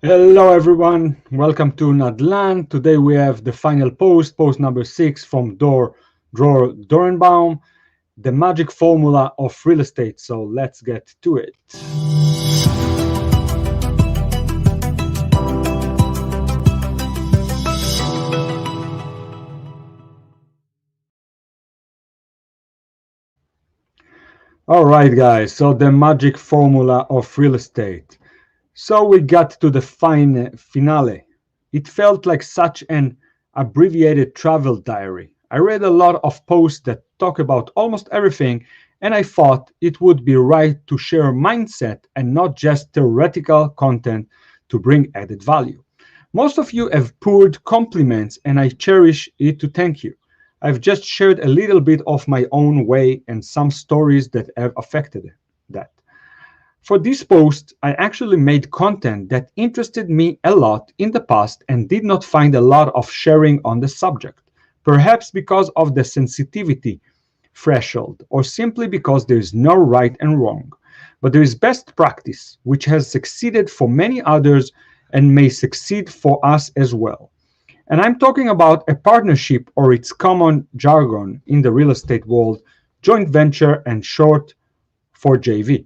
Hello everyone, welcome to Nadlan. Today we have the final post number 6 from Dror Dorinbaum, the magic formula of real estate. So let's get to it. All right guys, so the magic formula of real estate. So we got to the finale. It felt like such an abbreviated travel diary. I read a lot of posts that talk about almost everything, and I thought it would be right to share mindset and not just theoretical content to bring added value. Most of you have poured compliments, and I cherish it to thank you. I've just shared a little bit of my own way and some stories that have affected that. For this post, I actually made content that interested me a lot in the past and did not find a lot of sharing on the subject, perhaps because of the sensitivity threshold or simply because there is no right and wrong. But there is best practice, which has succeeded for many others and may succeed for us as well. And I'm talking about a partnership or its common jargon in the real estate world, joint venture and short for JV.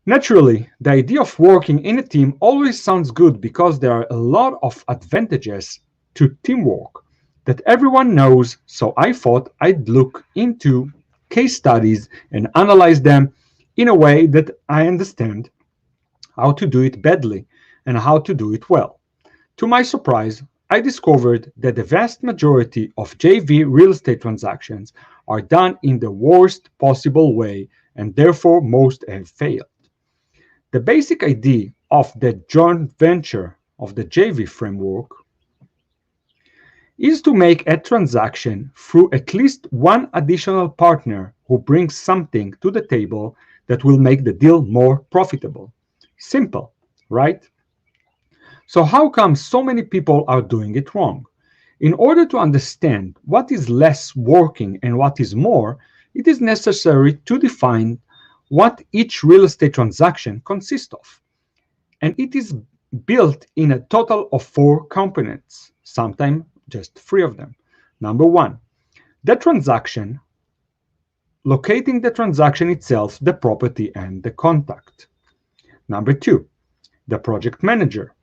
Naturally, the idea of working in a team always sounds good because there are a lot of advantages to teamwork that everyone knows, so I thought I'd look into case studies and analyze them in a way that I understand how to do it badly and how to do it well. To my surprise, I discovered that the vast majority of JV real estate transactions are done in the worst possible way and therefore most have failed. The basic idea of the joint venture of the JV framework is to make a transaction through at least one additional partner who brings something to the table that will make the deal more profitable. Simple, right? So how come so many people are doing it wrong? In order to understand what is less working and what is more, it is necessary to define what each real estate transaction consists of. And it is built in a total of 4 components, sometimes just 3 of them. Number 1, the transaction, locating the transaction itself, the property, and the contact. Number 2, the project manager,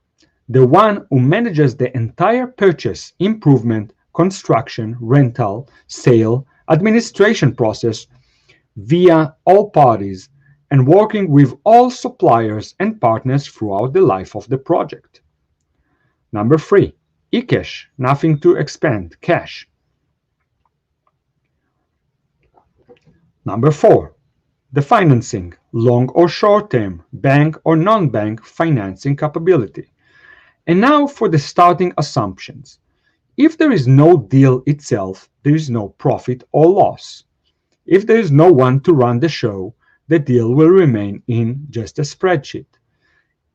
the one who manages the entire purchase, improvement, construction, rental, sale, administration process via all parties and working with all suppliers and partners throughout the life of the project. Number 3, e-cash, nothing to expend, cash. Number 4, the financing, long or short term, bank or non-bank financing capability. And now for the starting assumptions. If there is no deal itself, there is no profit or loss. If there is no one to run the show, the deal will remain in just a spreadsheet.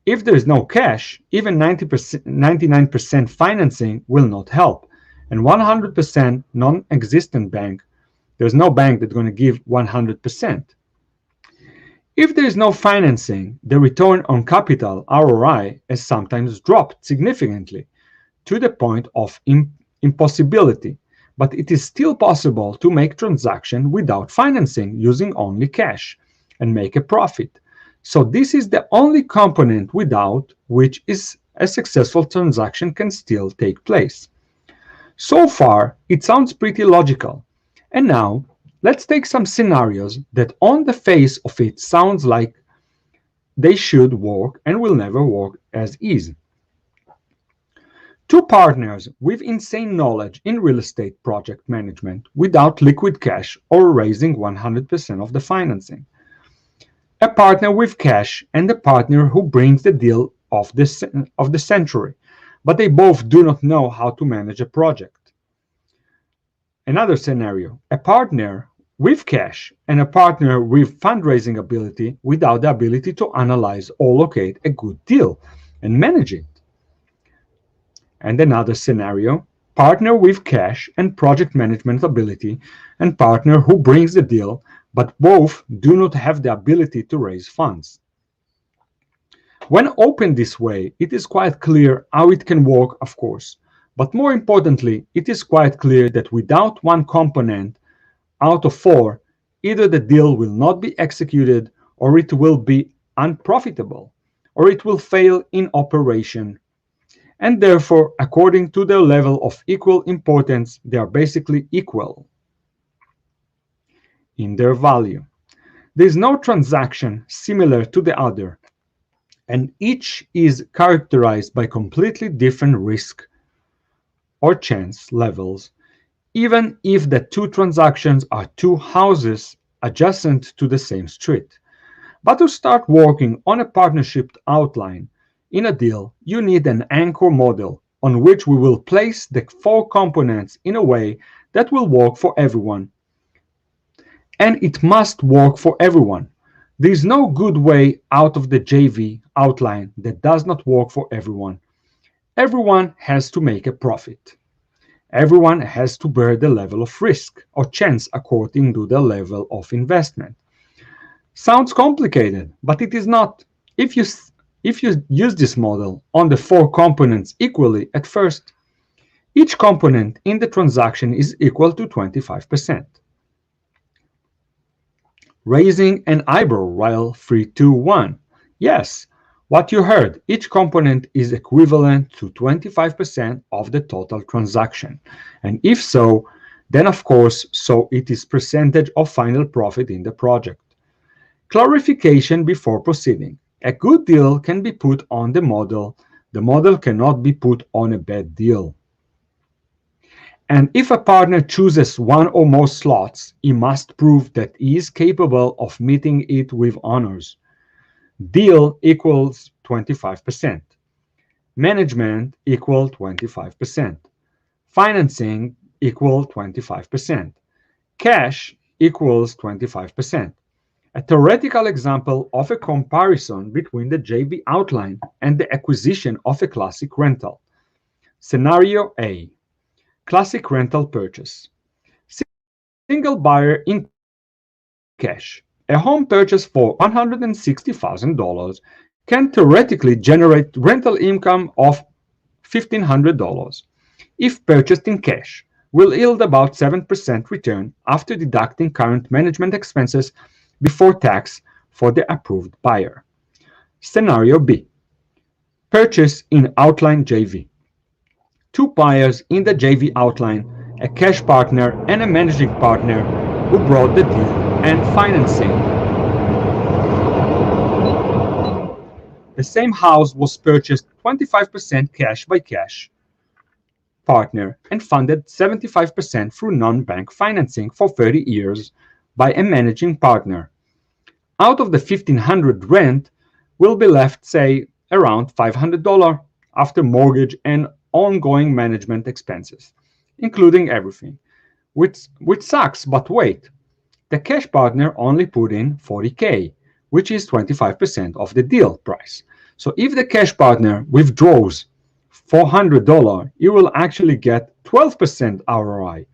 If there is no cash, even 99% financing will not help, and 100% non-existent bank, there's no bank that's going to give 100%. If there is no financing, the return on capital (ROI) has sometimes dropped significantly to the point of impossibility, but it is still possible to make transaction without financing using only cash and make a profit. So this is the only component without which is a successful transaction can still take place. So far, it sounds pretty logical. And now, let's take some scenarios that on the face of it sounds like they should work and will never work as is. 2 partners with insane knowledge in real estate project management without liquid cash or raising 100% of the financing. A partner with cash and a partner who brings the deal of the century, but they both do not know how to manage a project. Another scenario, a partner with cash and a partner with fundraising ability without the ability to analyze or locate a good deal and manage it. And another scenario, partner with cash and project management ability and partner who brings the deal, but both do not have the ability to raise funds. When opened this way, it is quite clear how it can work, of course, but more importantly, it is quite clear that without one component out of four, either the deal will not be executed, or it will be unprofitable, or it will fail in operation. And therefore, according to their level of equal importance, they are basically equal in their value. There is no transaction similar to the other, and each is characterized by completely different risk or chance levels, even if the two transactions are two houses adjacent to the same street. But to start working on a partnership outline in a deal, you need an anchor model on which we will place the four components in a way that will work for everyone. And it must work for everyone. There is no good way out of the JV outline that does not work for everyone. Everyone has to make a profit. Everyone has to bear the level of risk or chance according to the level of investment. Sounds complicated, but it is not. If you use this model on the four components equally at first, each component in the transaction is equal to 25%. Raising an eyebrow while 3, 2, 1. Yes, what you heard, each component is equivalent to 25% of the total transaction. And if so, then of course, so it is percentage of final profit in the project. Clarification before proceeding. A good deal can be put on the model. The model cannot be put on a bad deal. And if a partner chooses one or more slots, he must prove that he is capable of meeting it with honors. Deal equals 25%. Management equal 25%. Financing equal 25%. Cash equals 25%. A theoretical example of a comparison between the JV outline and the acquisition of a classic rental. Scenario A. Classic rental purchase. Single buyer in cash. A home purchase for $160,000 can theoretically generate rental income of $1,500. If purchased in cash, will yield about 7% return after deducting current management expenses before tax for the approved buyer. Scenario B. Purchase in outline JV. Two buyers in the JV outline, a cash partner and a managing partner who brought the deal and financing. The same house was purchased 25% cash by cash partner and funded 75% through non-bank financing for 30 years by a managing partner. Out of the $1,500 rent will be left, say, around $500 after mortgage and ongoing management expenses, including everything, which sucks, but wait. The cash partner only put in $40K, which is 25% of the deal price. So if the cash partner withdraws $400, you will actually get 12% ROI.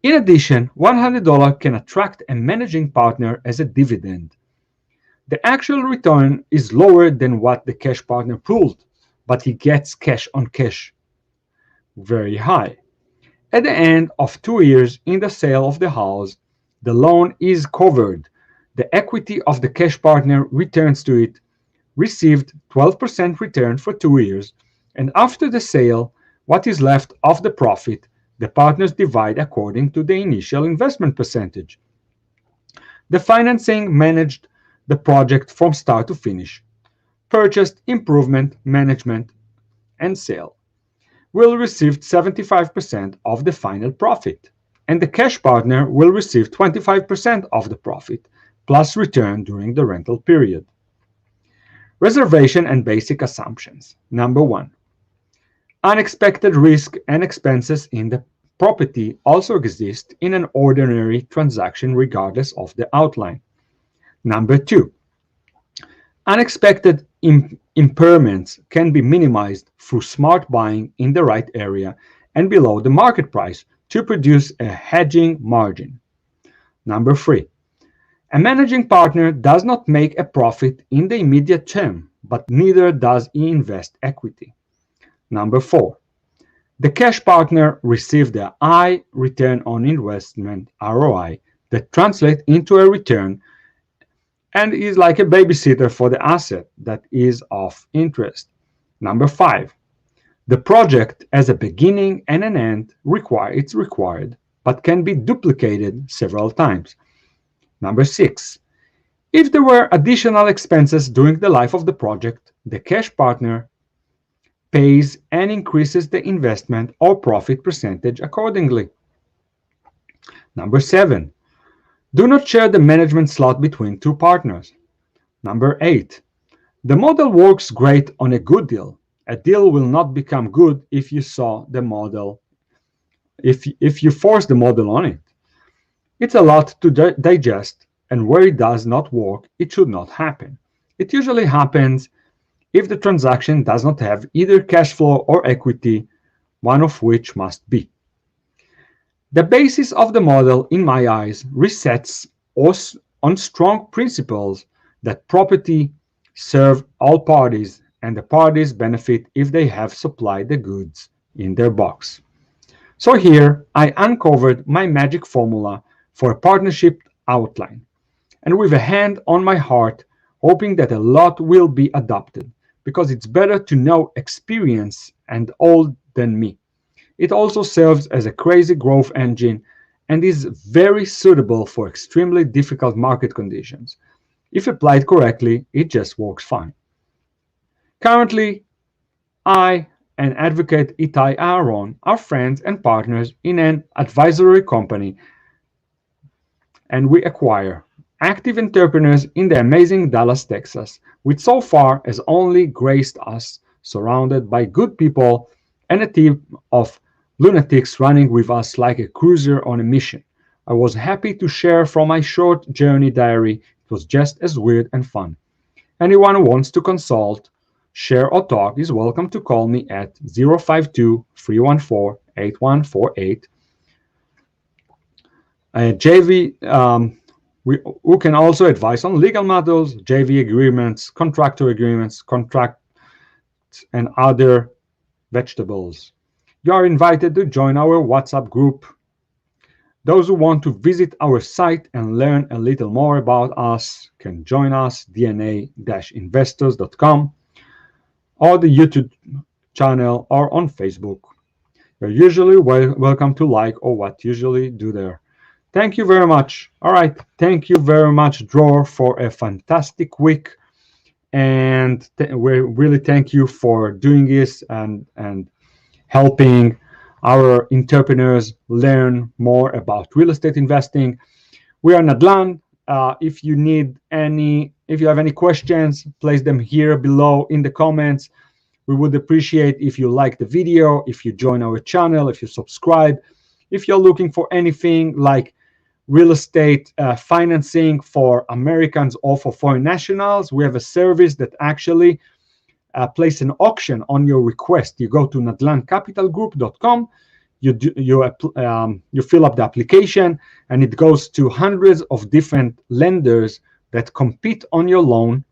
In addition, $100 can attract a managing partner as a dividend. The actual return is lower than what the cash partner pulled, but he gets cash on cash very high. At the end of 2 years in the sale of the house, the loan is covered. The equity of the cash partner returns to it, received 12% return for 2 years, and after the sale, what is left of the profit, the partners divide according to the initial investment percentage. The financing managed the project from start to finish. Purchased, improvement, management, and sale will receive 75% of the final profit, and the cash partner will receive 25% of the profit, plus return during the rental period. Reservation and basic assumptions. Number 1. Unexpected risk and expenses in the property also exist in an ordinary transaction regardless of the outline. Number 2. Unexpected impairments can be minimized through smart buying in the right area and below the market price to produce a hedging margin. Number 3. A managing partner does not make a profit in the immediate term, but neither does he invest equity. Number 4. The cash partner receives the high return on investment ROI that translates into a return and is like a babysitter for the asset that is of interest. Number 5. The project has a beginning and an end. It's required, but can be duplicated several times. Number 6. If there were additional expenses during the life of the project, the cash partner pays and increases the investment or profit percentage accordingly. Number 7. Do not share the management slot between two partners. Number 8. The model works great on a good deal. A deal will not become good if you saw the model, if you force the model on it. It's a lot to digest, and where it does not work, it should not happen. It usually happens if the transaction does not have either cash flow or equity, one of which must be. The basis of the model, in my eyes, resets on strong principles that property serve all parties and the parties benefit if they have supplied the goods in their box. So here I uncovered my magic formula for a partnership outline, and with a hand on my heart, hoping that a lot will be adopted, because it's better to know experience and old than me. It also serves as a crazy growth engine and is very suitable for extremely difficult market conditions. If applied correctly, it just works fine. Currently, I and advocate Itai Aaron are friends and partners in an advisory company, and we acquire active entrepreneurs in the amazing Dallas, Texas, which so far has only graced us, surrounded by good people and a team of lunatics running with us like a cruiser on a mission. I was happy to share from my short journey diary. It was just as weird and fun. Anyone who wants to consult, share, or talk is welcome to call me at 052-314-8148. JV, who can also advise on legal matters, JV agreements, contractor agreements, contracts, and other vegetables. You are invited to join our WhatsApp group. Those who want to visit our site and learn a little more about us can join us, dna-investors.com, or the YouTube channel, or on Facebook. You're usually welcome to like or what usually do there. Thank you very much. All right. Thank you very much, Dror, for a fantastic week. And we really thank you for doing this and helping our entrepreneurs learn more about real estate investing. We are Nadlan. If you have any questions, place them here below in the comments. We would appreciate if you like the video, if you join our channel, if you subscribe. If you're looking for anything like real estate financing for Americans or for foreign nationals, we have a service that actually place an auction on your request. You go to nadlancapitalgroup.com, you fill up the application, and it goes to hundreds of different lenders that compete on your loan.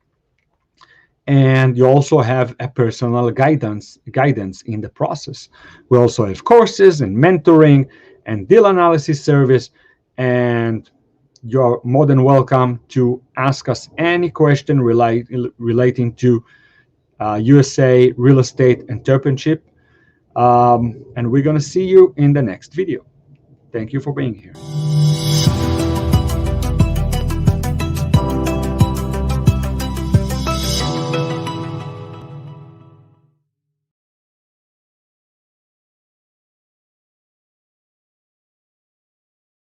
And you also have a personal guidance in the process. We also have courses and mentoring and deal analysis service. And you're more than welcome to ask us any question relating to USA real estate entrepreneurship. And we're going to see you in the next video. Thank you for being here.